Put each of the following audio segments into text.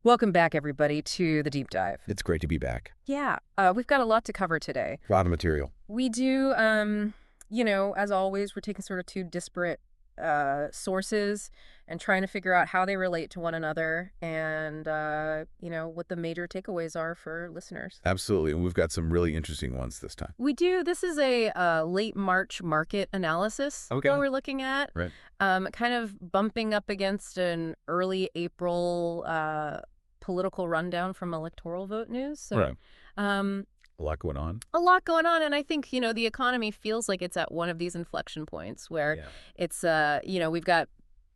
Welcome back, everybody, to the deep dive. It's great to be back. Yeah, we've got a lot to cover today. A lot of material. We do, as always, we're taking sort of two disparate sources and trying to figure out how they relate to one another and, what the major takeaways are for listeners. Absolutely. And we've got some really interesting ones this time. We do. This is a late March market analysis that we're looking at. Right. Kind of bumping up against an early April political rundown from electoral vote news. So, right. A lot going on. A lot going on. And I think, the economy feels like it's at one of these inflection points where it's, we've got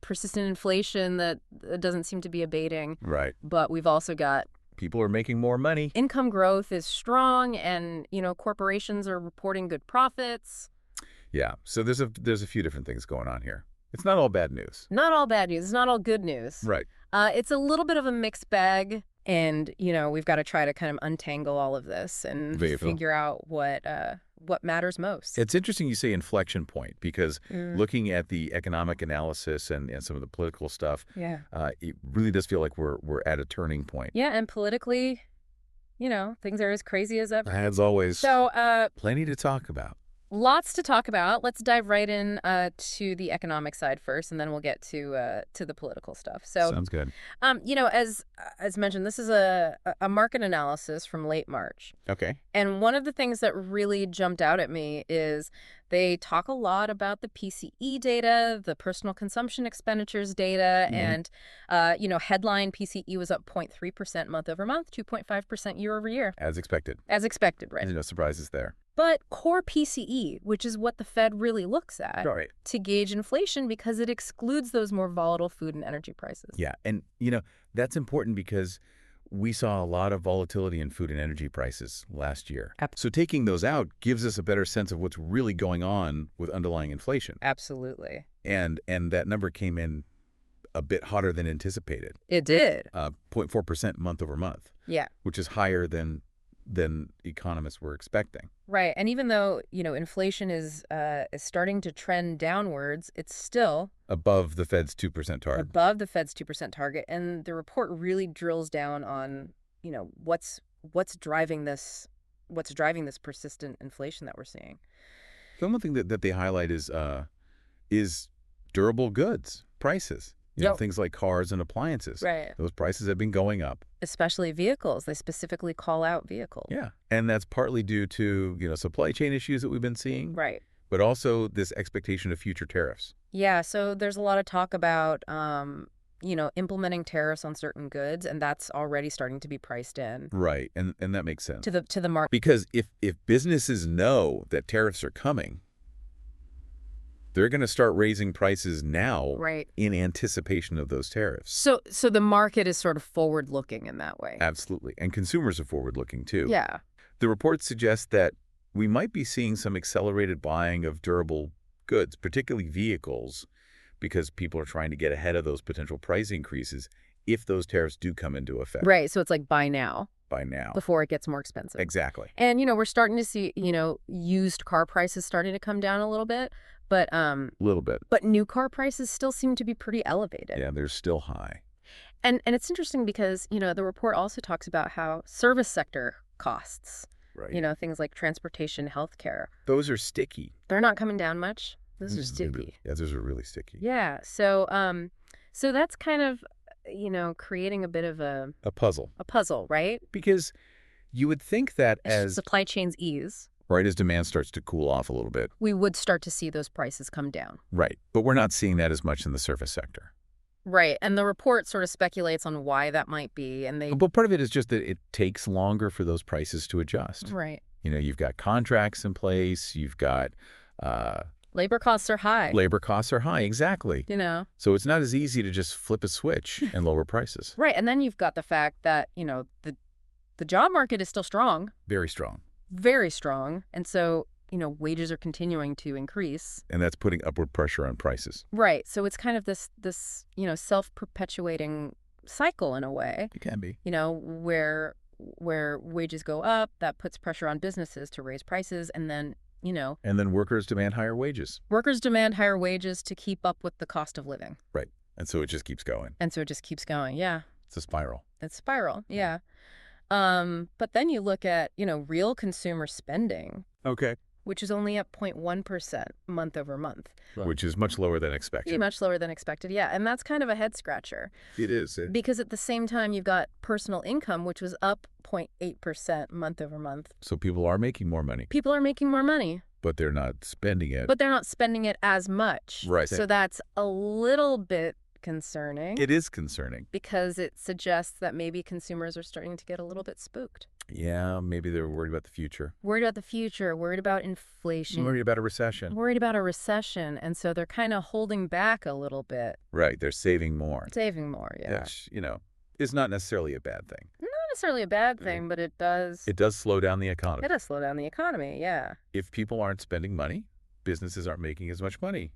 persistent inflation that doesn't seem to be abating. Right. But we've also got people are making more money. Income growth is strong and, corporations are reporting good profits. Yeah. So there's a few different things going on here. It's not all bad news. Not all bad news. It's not all good news. Right. It's a little bit of a mixed bag. And, we've got to try to kind of untangle all of this and figure out what matters most. It's interesting you say inflection point because looking at the economic analysis and some of the political stuff, it really does feel like we're at a turning point. Yeah, and politically, things are as crazy as ever. As always. So, plenty to talk about. Lots to talk about. Let's dive right in to the economic side first, and then we'll get to the political stuff. So, sounds good. As mentioned, this is a market analysis from late March. Okay. And one of the things that really jumped out at me is they talk a lot about the PCE data, the personal consumption expenditures data, and headline PCE was up 0.3% month over month, 2.5% year over year. As expected. As expected, right? No surprises there. But core PCE, which is what the Fed really looks at to gauge inflation because it excludes those more volatile food and energy prices. Yeah. And, that's important because we saw a lot of volatility in food and energy prices last year. So taking those out gives us a better sense of what's really going on with underlying inflation. Absolutely. And that number came in a bit hotter than anticipated. It did. 0.4% month over month. Yeah. Which is higher than economists were expecting. Right. And even though, inflation is starting to trend downwards, it's still above the Fed's 2% target. Above the Fed's 2% target. And the report really drills down on, what's driving this persistent inflation that we're seeing. The one thing that they highlight is durable goods prices. Things like cars and appliances. Right. Those prices have been going up. Especially vehicles. They specifically call out vehicles. Yeah. And that's partly due to, supply chain issues that we've been seeing. Right. But also this expectation of future tariffs. Yeah. So there's a lot of talk about, implementing tariffs on certain goods, and that's already starting to be priced in. Right. And that makes sense. To the market. Because if businesses know that tariffs are coming, they're going to start raising prices now in anticipation of those tariffs. So the market is sort of forward-looking in that way. Absolutely. And consumers are forward-looking, too. Yeah. The report suggests that we might be seeing some accelerated buying of durable goods, particularly vehicles, because people are trying to get ahead of those potential price increases if those tariffs do come into effect. Right. So it's like buy now. By now. Before it gets more expensive. Exactly. And, we're starting to see, used car prices starting to come down a little bit. But little bit. But new car prices still seem to be pretty elevated. Yeah, they're still high. And it's interesting because, the report also talks about how service sector costs, things like transportation, healthcare. Those are sticky. They're not coming down much. Those are sticky. Yeah, those are really sticky. Yeah. So so that's kind of, creating a bit of a puzzle. A puzzle, right? Because you would think that as supply chains ease. Right, as demand starts to cool off a little bit. We would start to see those prices come down. Right, but we're not seeing that as much in the service sector. Right, and the report sort of speculates on why that might be. But part of it is just that it takes longer for those prices to adjust. Right. You've got contracts in place, you've got... labor costs are high. Labor costs are high, exactly. So it's not as easy to just flip a switch and lower prices. Right, and then you've got the fact that, the job market is still strong. Very strong. Very strong. And so, wages are continuing to increase. And that's putting upward pressure on prices. Right. So it's kind of this self-perpetuating cycle in a way. It can be. Where wages go up, that puts pressure on businesses to raise prices, and then, And then workers demand higher wages. Workers demand higher wages to keep up with the cost of living. Right. And so it just keeps going. Yeah. It's a spiral. It's spiral, yeah. But then you look at, real consumer spending, Okay. which is only up 0.1% month over month. Right. Which is much lower than expected. Much lower than expected, yeah. And that's kind of a head scratcher. It is. Because at the same time, you've got personal income, which was up 0.8% month over month. So people are making more money. People are making more money. But they're not spending it. But they're not spending it as much. Right. So that's a little bit concerning. It is concerning. Because it suggests that maybe consumers are starting to get a little bit spooked. Yeah, maybe they're worried about the future. Worried about the future, worried about inflation. Worried about a recession. Worried about a recession. And so they're kind of holding back a little bit. Right, they're saving more. Saving more, yeah. Which, is not necessarily a bad thing. Not necessarily a bad thing, but it does... It does slow down the economy. It does slow down the economy, yeah. If people aren't spending money, businesses aren't making as much money.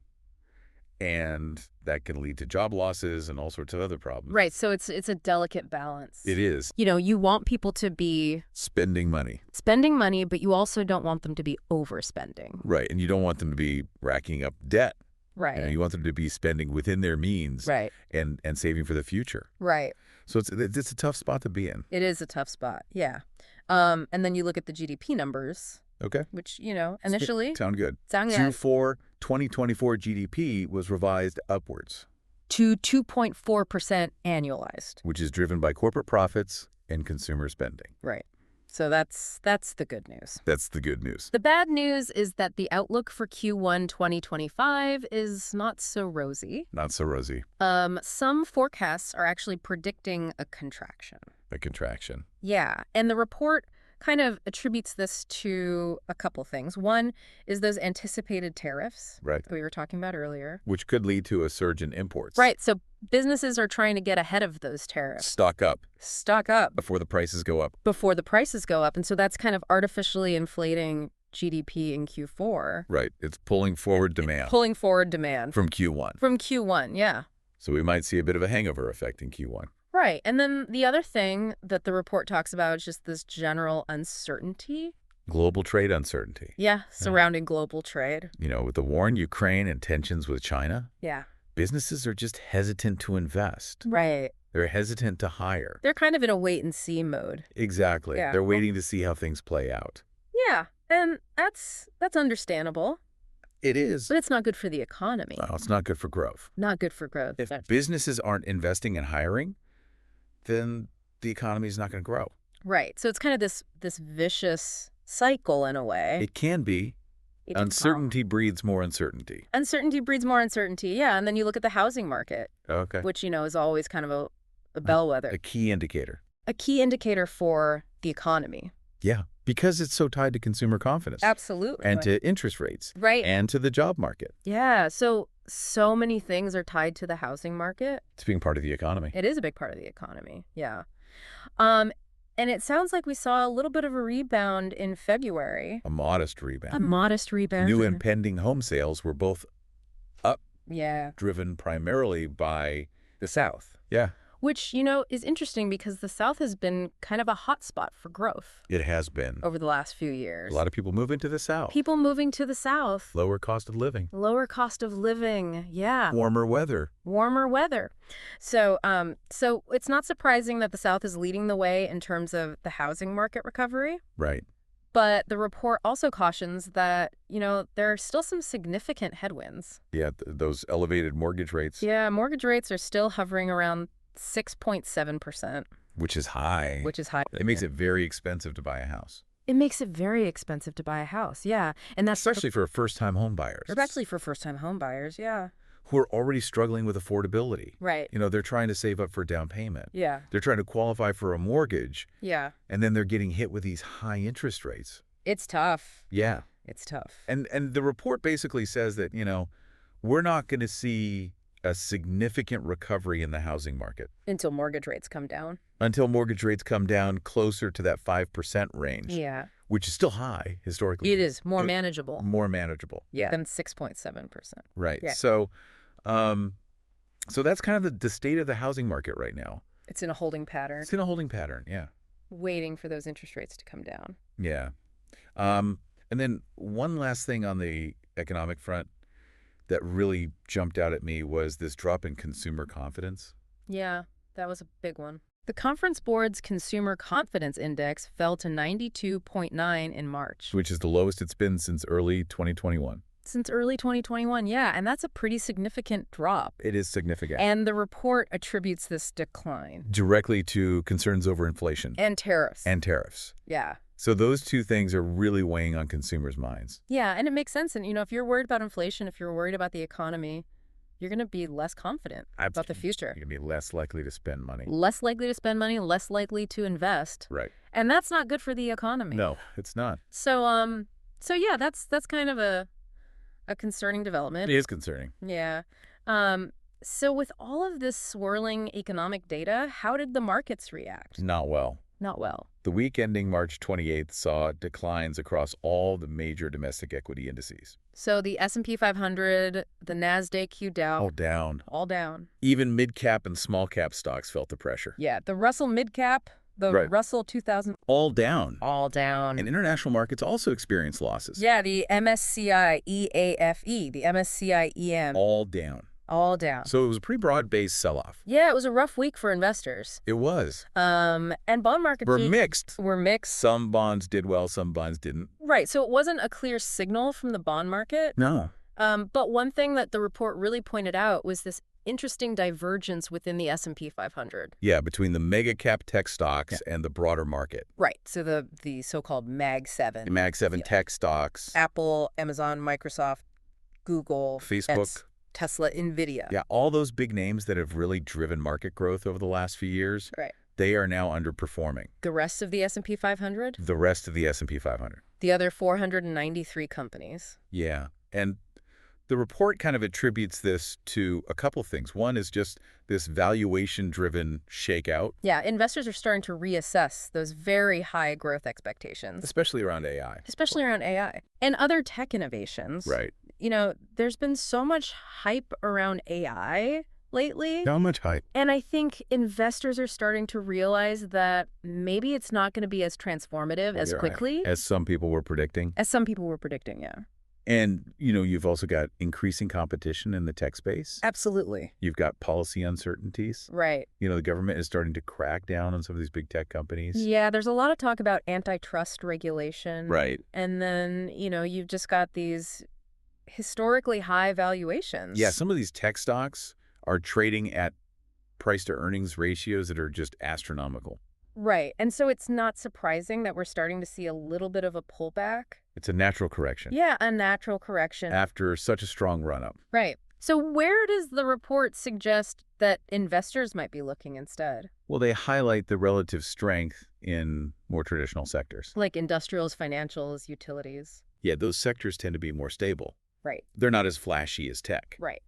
And that can lead to job losses and all sorts of other problems. Right, so it's a delicate balance. It is. You want people to be... Spending money, but you also don't want them to be overspending. Right, and you don't want them to be racking up debt. Right. You want them to be spending within their means. Right. And saving for the future. Right. So it's a tough spot to be in. It is a tough spot, yeah. And then you look at the GDP numbers. Okay. Which, initially... Sound good. Sound good. Q4 2024 GDP was revised upwards. To 2.4% annualized. Which is driven by corporate profits and consumer spending. Right. So that's the good news. That's the good news. The bad news is that the outlook for Q1 2025 is not so rosy. Not so rosy. Some forecasts are actually predicting a contraction. A contraction. Yeah. And the report kind of attributes this to a couple things. One is those anticipated tariffs that we were talking about earlier. Which could lead to a surge in imports. Right. So businesses are trying to get ahead of those tariffs. Stock up. Stock up. Before the prices go up. Before the prices go up. And so that's kind of artificially inflating GDP in Q4. Right. It's pulling forward demand. Pulling forward demand. From Q1. From Q1, yeah. So we might see a bit of a hangover effect in Q1. Right. And then the other thing that the report talks about is just this general uncertainty. Global trade uncertainty. Yeah, surrounding global trade. With the war in Ukraine and tensions with China. Yeah. Businesses are just hesitant to invest. Right. They're hesitant to hire. They're kind of in a wait-and-see mode. Exactly. Yeah. They're waiting to see how things play out. Yeah, and that's understandable. It is. But it's not good for the economy. Well, it's not good for growth. Not good for growth. If businesses aren't investing and hiring, then the economy is not going to grow. Right. So it's kind of this vicious cycle in a way. It can be. Uncertainty breeds more uncertainty. Uncertainty breeds more uncertainty, yeah. And then you look at the housing market. Okay. Which, is always kind of a bellwether. A key indicator. A key indicator for the economy. Yeah, because it's so tied to consumer confidence. Absolutely. And to interest rates. Right. And to the job market. Yeah, so many things are tied to the housing market. It's being part of the economy. It is a big part of the economy, yeah. And it sounds like we saw a little bit of a rebound in February. A modest rebound. A modest rebound. New and pending home sales were both up. Yeah. Driven primarily by the South. Yeah. Which, is interesting because the South has been kind of a hot spot for growth. It has been. Over the last few years. A lot of people moving to the South. People moving to the South. Lower cost of living. Lower cost of living, yeah. Warmer weather. Warmer weather. So it's not surprising that the South is leading the way in terms of the housing market recovery. Right. But the report also cautions that, there are still some significant headwinds. Yeah, those elevated mortgage rates. Yeah, mortgage rates are still hovering around 6.7%. Which is high. Which is high. It makes it very expensive to buy a house. It makes it very expensive to buy a house, yeah. And that's especially for first-time home buyers. Especially for first-time home buyers, yeah. Who are already struggling with affordability. Right. They're trying to save up for a down payment. Yeah. They're trying to qualify for a mortgage. Yeah. And then they're getting hit with these high interest rates. It's tough. Yeah. It's tough. And the report basically says that, we're not going to see a significant recovery in the housing market. Until mortgage rates come down. Until mortgage rates come down closer to that 5% range. Yeah. Which is still high, historically. It is. More manageable. More manageable. Yeah. Than 6.7%. Right. Yeah. So that's kind of the state of the housing market right now. It's in a holding pattern. It's in a holding pattern, yeah. Waiting for those interest rates to come down. Yeah. And then one last thing on the economic front that really jumped out at me was this drop in consumer confidence. Yeah. That was a big one. The Conference Board's Consumer Confidence Index fell to 92.9 in March. Which is the lowest it's been since early 2021. Since early 2021, yeah, and that's a pretty significant drop. It is significant. And the report attributes this decline. Directly to concerns over inflation. And tariffs. And tariffs. Yeah. So those two things are really weighing on consumers' minds. Yeah, and it makes sense. And, if you're worried about inflation, if you're worried about the economy, you're going to be less confident about the future. You're going to be less likely to spend money. Less likely to spend money, less likely to invest. Right. And that's not good for the economy. No, it's not. So yeah, that's kind of a concerning development. It is concerning. Yeah. So with all of this swirling economic data, how did the markets react? Not well. Not well. The week ending March 28th saw declines across all the major domestic equity indices. So the S&P 500, the NASDAQ Dow. All down. All down. Even mid-cap and small-cap stocks felt the pressure. Yeah, the Russell Mid-Cap, the Russell 2000. All down. All down. And international markets also experienced losses. Yeah, the MSCI EAFE, the MSCI EM. All down. All down. So it was a pretty broad-based sell-off. Yeah, it was a rough week for investors. It was. And bond markets were mixed. Some bonds did well, some bonds didn't. Right, so it wasn't a clear signal from the bond market. No. But one thing that the report really pointed out was this interesting divergence within the S&P 500. Yeah, between the mega-cap tech stocks and the broader market. Right, so the so-called Mag 7. The Mag 7 tech stocks. Apple, Amazon, Microsoft, Google, Facebook. Tesla, NVIDIA. Yeah, all those big names that have really driven market growth over the last few years, right. They are now underperforming. The rest of the S&P 500? The rest of the S&P 500. The other 493 companies. Yeah, and the report kind of attributes this to a couple things. One is just this valuation-driven shakeout. Yeah, investors are starting to reassess those very high growth expectations. Especially around AI. Especially around AI. And other tech innovations. Right. There's been so much hype around AI lately. How much hype? And I think investors are starting to realize that maybe it's not going to be as transformative as quickly. As some people were predicting. As some people were predicting, yeah. And, you've also got increasing competition in the tech space. Absolutely. You've got policy uncertainties. Right. The government is starting to crack down on some of these big tech companies. Yeah, there's a lot of talk about antitrust regulation. Right. And then, you've just got these historically high valuations. Yeah, some of these tech stocks are trading at price-to-earnings ratios that are just astronomical. Right. And so it's not surprising that we're starting to see a little bit of a pullback. It's a natural correction. Yeah, a natural correction. After such a strong run-up. Right. So where does the report suggest that investors might be looking instead? Well, they highlight the relative strength in more traditional sectors. Like industrials, financials, utilities. Yeah, those sectors tend to be more stable. Right. They're not as flashy as tech. Right.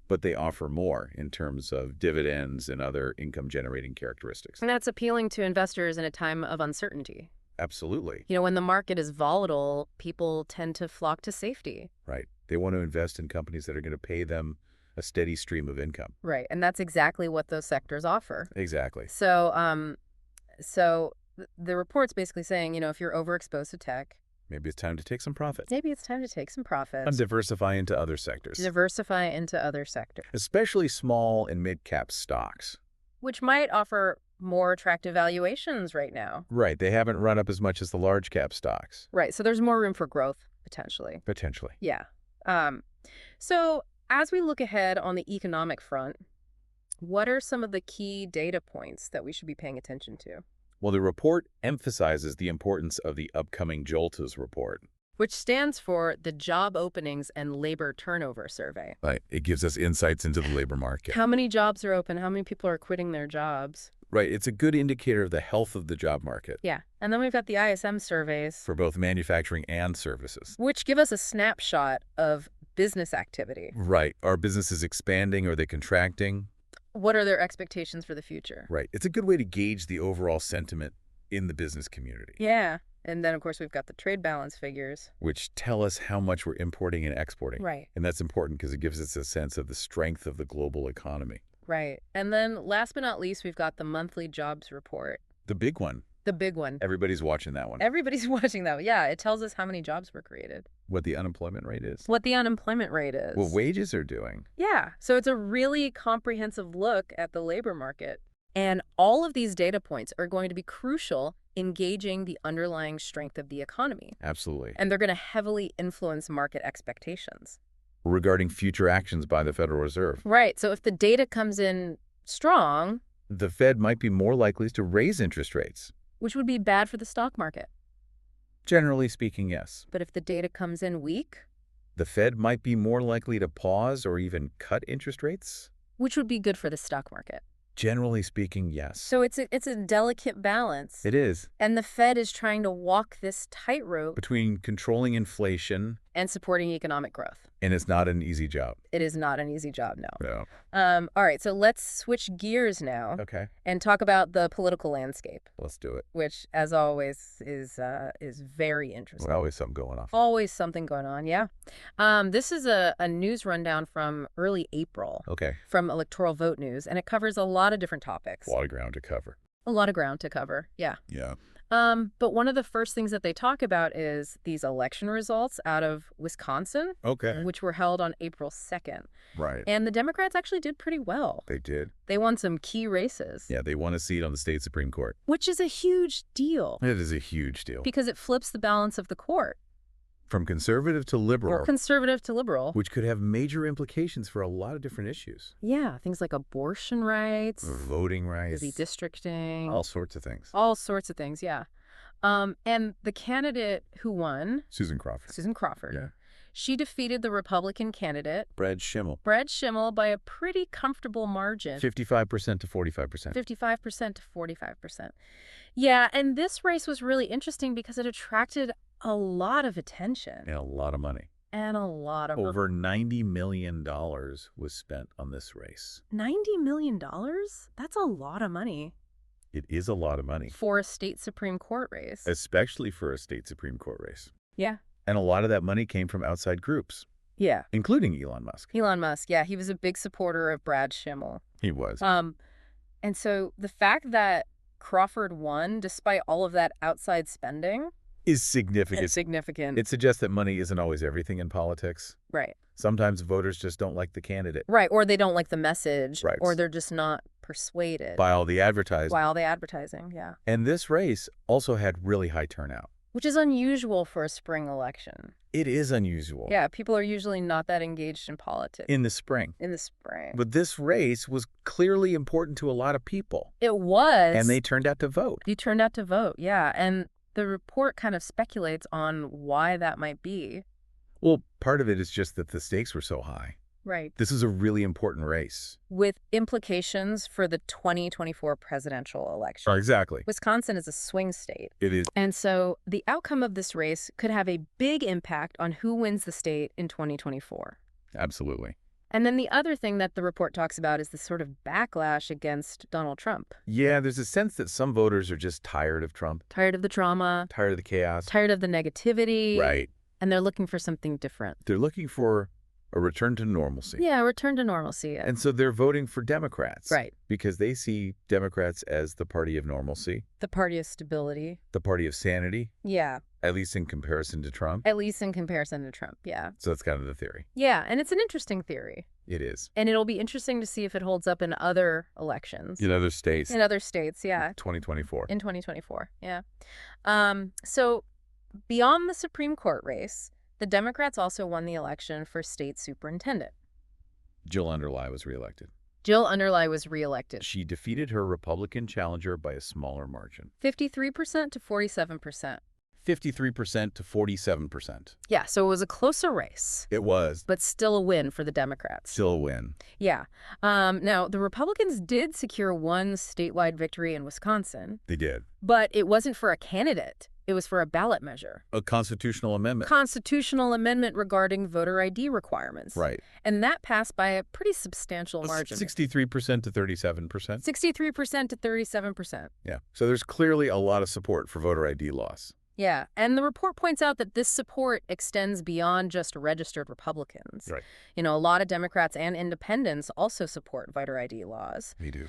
But they offer more in terms of dividends and other income-generating characteristics. And that's appealing to investors in a time of uncertainty. Absolutely. When the market is volatile, people tend to flock to safety. Right. They want to invest in companies that are going to pay them a steady stream of income. Right. And that's exactly what those sectors offer. Exactly. So, the report's basically saying, if you're overexposed to tech, maybe it's time to take some profits. Maybe it's time to take some profits. And diversify into other sectors. Diversify into other sectors. Especially small and mid-cap stocks. Which might offer more attractive valuations right now. Right. They haven't run up as much as the large-cap stocks. Right. So there's more room for growth, potentially. Potentially. Yeah. So as we look ahead on the economic front, what are some of the key data points that we should be paying attention to? Well, the report emphasizes the importance of the upcoming JOLTS report, which stands for the Job Openings and Labor Turnover Survey. Right. It gives us insights into the labor market. How many jobs are open? How many people are quitting their jobs? Right. It's a good indicator of the health of the job market. Yeah. And then we've got the ISM surveys. For both manufacturing and services. Which give us a snapshot of business activity. Right. Are businesses expanding? Are they contracting? What are their expectations for the future? Right. It's a good way to gauge the overall sentiment in the business community. Yeah. And then, of course, we've got the trade balance figures. Which tell us how much we're importing and exporting. Right. And that's important because it gives us a sense of the strength of the global economy. Right. And then, last but not least, we've got the monthly jobs report. The big one. The big one. Everybody's watching that one. Everybody's watching that one. Yeah. It tells us how many jobs were created. What the unemployment rate is. What the unemployment rate is. What wages are doing. Yeah. So it's a really comprehensive look at the labor market. And all of these data points are going to be crucial in gauging the underlying strength of the economy. Absolutely. And they're going to heavily influence market expectations. Regarding future actions by the Federal Reserve. Right. So if the data comes in strong, The Fed might be more likely to raise interest rates. which would be bad for the stock market. Generally speaking, yes. But if the data comes in weak, The Fed might be more likely to pause or even cut interest rates. which would be good for the stock market. Generally speaking, yes. So it's a delicate balance. It is. And the Fed is trying to walk this tightrope Between controlling inflation, and supporting economic growth. and it's not an easy job. It is not an easy job, no. No. All right, so let's switch gears now Okay. and talk about the political landscape, Let's do it. which, as always, is very interesting. There's always something going on. Always something going on, yeah. This is a news rundown from early April Okay. from Electoral Vote News, and it covers a lot of different topics. A lot of ground to cover. A lot of ground to cover, yeah. Yeah. But one of the first things that they talk about is these election results out of Wisconsin, Okay. which were held on April 2nd. Right. And the Democrats actually did pretty well. They did. They won some key races, Yeah, they won a seat on the state Supreme Court. which is a huge deal It is a huge deal. because it flips the balance of the court, From conservative to liberal, or conservative to liberal. which could have major implications for a lot of different issues. Yeah, things like abortion rights, Voting rights, redistricting, all sorts of things. all sorts of things, yeah. And the candidate who won, Susan Crawford. Susan Crawford, Yeah. she defeated the Republican candidate, Brad Schimmel. Brad Schimmel, by a pretty comfortable margin. 55% to 45%. 55% to 45%. Yeah, and this race was really interesting because it attracted a lot of attention And a lot of money. and a lot of Over $90 million was spent on this race. $90 million? That's a lot of money It is a lot of money, for a state Supreme Court race. especially for a state Supreme Court race. Yeah. And a lot of that money came from outside groups, Yeah. including Elon Musk. Elon Musk, yeah, he was a big supporter of Brad Schimmel. He was. And so the fact that Crawford won, despite all of that outside spending, Is significant. is significant. It suggests that money isn't always everything in politics. Right. Sometimes voters just don't like the candidate. Right, or they don't like the message, Right. or they're just not persuaded By all the advertising. by all the advertising, yeah. And this race also had really high turnout. Which is unusual for a spring election. It is unusual. Yeah, people are usually not that engaged in politics In the spring. in the spring. But this race was clearly important to a lot of people. It was. And they turned out to vote. You turned out to vote, yeah. And the report kind of speculates on why that might be. Well, part of it is just that the stakes were so high. Right. This is a really important race. With implications for the 2024 presidential election. Exactly. Wisconsin is a swing state. It is. And so the outcome of this race could have a big impact on who wins the state in 2024. Absolutely. And then the other thing that the report talks about is this sort of backlash against Donald Trump. Yeah, there's a sense that some voters are just tired of Trump, Tired of the drama, tired of the chaos. tired of the negativity. Right. And they're looking for something different. They're looking for a return to normalcy. Yeah, return to normalcy. And so they're voting for Democrats. Right. Because they see Democrats as the party of normalcy, The party of stability. the party of sanity, Yeah, at least in comparison to Trump. at least in comparison to Trump. Yeah. So that's kind of the theory. Yeah, and it's an interesting theory. It is. And it'll be interesting to see if it holds up in other elections. In other states. In other states, yeah. 2024. In 2024, yeah. So beyond the Supreme Court race, the Democrats also won the election for state superintendent. Jill Underlie was reelected. Jill Underlie was reelected. She defeated her Republican challenger by a smaller margin. 53% to 47%. 53% to 47%. Yeah, so it was a closer race, It was. but still a win for the Democrats. Still a win. Yeah. Now, the Republicans did secure one statewide victory in Wisconsin, They did. but it wasn't for a candidate. It was for a ballot measure. A constitutional amendment. Constitutional amendment regarding voter ID requirements. Right. And that passed by a pretty substantial margin. 63% to 37%. 63% to 37%. Yeah. So there's clearly a lot of support for voter ID laws. Yeah, and the report points out that this support extends beyond just registered Republicans. Right. You know, a lot of Democrats and independents also support voter ID laws. They do.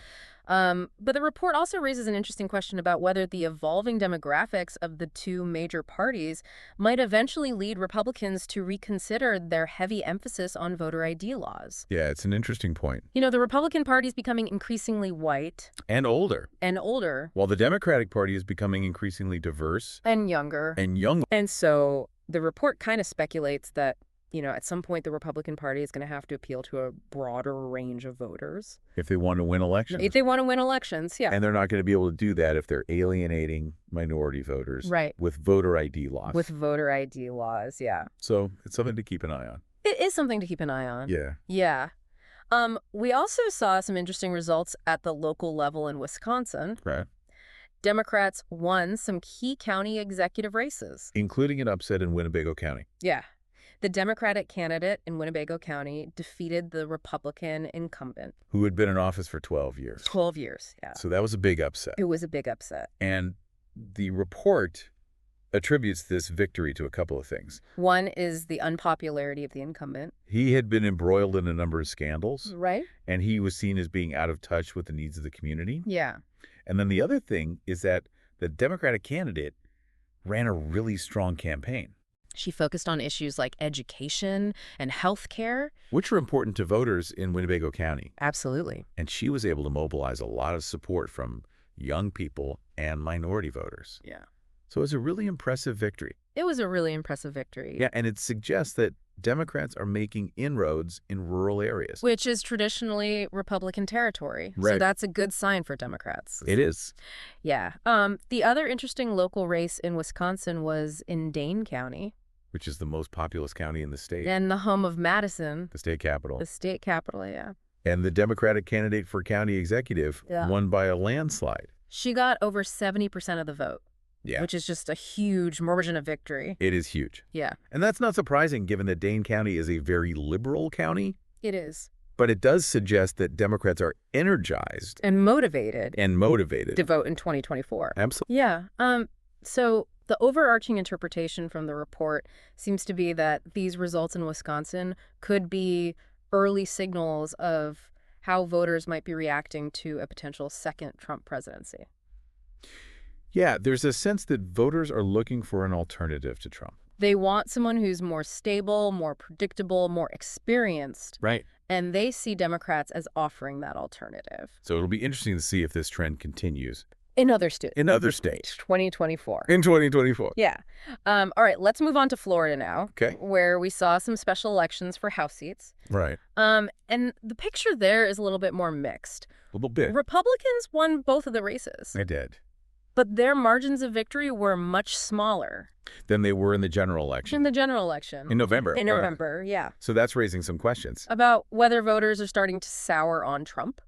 But the report also raises an interesting question about whether the evolving demographics of the two major parties might eventually lead Republicans to reconsider their heavy emphasis on voter ID laws. Yeah, it's an interesting point. The Republican Party is becoming increasingly white. And older. And older. While the Democratic Party is becoming increasingly diverse. And younger. And young. And so the report kind of speculates that at some point the Republican Party is going to have to appeal to a broader range of voters. If they want to win elections. If they want to win elections, yeah. And they're not going to be able to do that if they're alienating minority voters. Right. With voter ID laws. With voter ID laws, yeah. So it's something to keep an eye on. It is something to keep an eye on. Yeah. Yeah. We also saw some interesting results at the local level in Wisconsin. Right. Democrats won some key county executive races. Including an upset in Winnebago County. Yeah. The Democratic candidate in Winnebago County defeated the Republican incumbent. Who had been in office for 12 years. 12 years, yeah. So that was a big upset. It was a big upset. And the report attributes this victory to a couple of things. One is the unpopularity of the incumbent. He had been embroiled in a number of scandals. Right. And he was seen as being out of touch with the needs of the community. Yeah. And then the other thing is that the Democratic candidate ran a really strong campaign. She focused on issues like education and health care. Which are important to voters in Winnebago County. Absolutely. And she was able to mobilize a lot of support from young people and minority voters. Yeah. So it was a really impressive victory. It was a really impressive victory. Yeah, and it suggests that Democrats are making inroads in rural areas. Which is traditionally Republican territory. Right. So that's a good sign for Democrats. It is. Yeah. The other interesting local race in Wisconsin was in Dane County. Which is the most populous county in the state. And the home of Madison. The state capital. The state capital, yeah. And the Democratic candidate for county executive won by a landslide. She got over 70% of the vote. Yeah. Which is just a huge margin of victory. It is huge. Yeah. And that's not surprising given that Dane County is a very liberal county. It is. But it does suggest that Democrats are energized. And motivated. To vote in 2024. Absolutely. Yeah. So the overarching interpretation from the report seems to be that these results in Wisconsin could be early signals of how voters might be reacting to a potential second Trump presidency. Yeah, there's a sense that voters are looking for an alternative to Trump. They want someone who's more stable, more predictable, more experienced. Right. And they see Democrats as offering that alternative. So it'll be interesting to see if this trend continues. In other states. 2024. In 2024. Yeah. All right, let's move on to Florida now. Okay. Where we saw some special elections for House seats. Right. And the picture there is a little bit more mixed. A little bit. Republicans won both of the races. They did. But their margins of victory were much smaller. Than they were in the general election. In the general election. In November. In November, yeah. So that's raising some questions. About whether voters are starting to sour on Trump.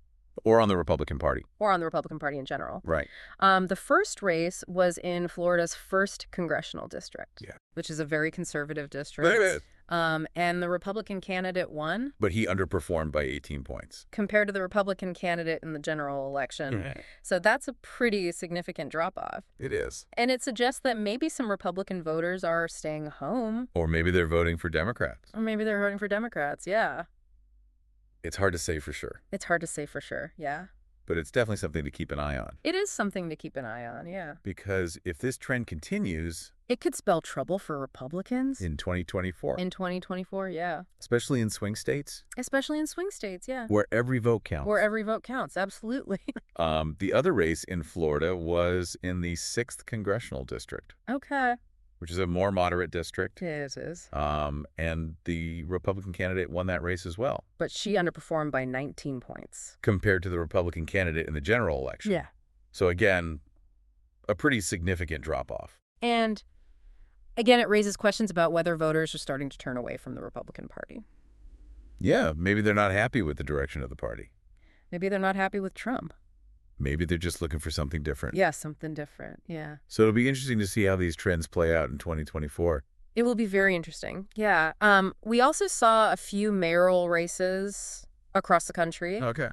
Or on the Republican Party. Or on the Republican Party in general. Right. The first race was in Florida's 1st congressional district. Yeah. Which is a very conservative district. And the Republican candidate won. But he underperformed by 18 points. Compared to the Republican candidate in the general election. So that's a pretty significant drop-off. It is. And it suggests that maybe some Republican voters are staying home. Or maybe they're voting for Democrats. Or maybe they're voting for Democrats, yeah. It's hard to say for sure. It's hard to say for sure, yeah. But it's definitely something to keep an eye on. It is something to keep an eye on, yeah. Because if this trend continues... It could spell trouble for Republicans. In 2024. In 2024, yeah. Especially in swing states. Especially in swing states, yeah. Where every vote counts. Where every vote counts, absolutely. The other race in Florida was in the 6th congressional district. Okay. Which is a more moderate district. It is. And the Republican candidate won that race as well. But she underperformed by 19 points. Compared to the Republican candidate in the general election. Yeah. So again, a pretty significant drop-off. And again, it raises questions about whether voters are starting to turn away from the Republican Party. Yeah, maybe they're not happy with the direction of the party. Maybe they're not happy with Trump. Maybe they're just looking for something different. Yeah, something different, yeah. So it'll be interesting to see how these trends play out in 2024. It will be very interesting, yeah. We also saw a few mayoral races across the country. Okay.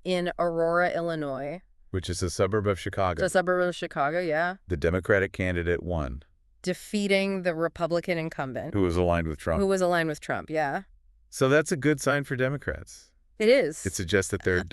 In Aurora, Illinois. Which is a suburb of Chicago. It's a suburb of Chicago, yeah. The Democratic candidate won. Defeating the Republican incumbent. Who was aligned with Trump. Who was aligned with Trump, yeah. So that's a good sign for Democrats. It is. It suggests that they're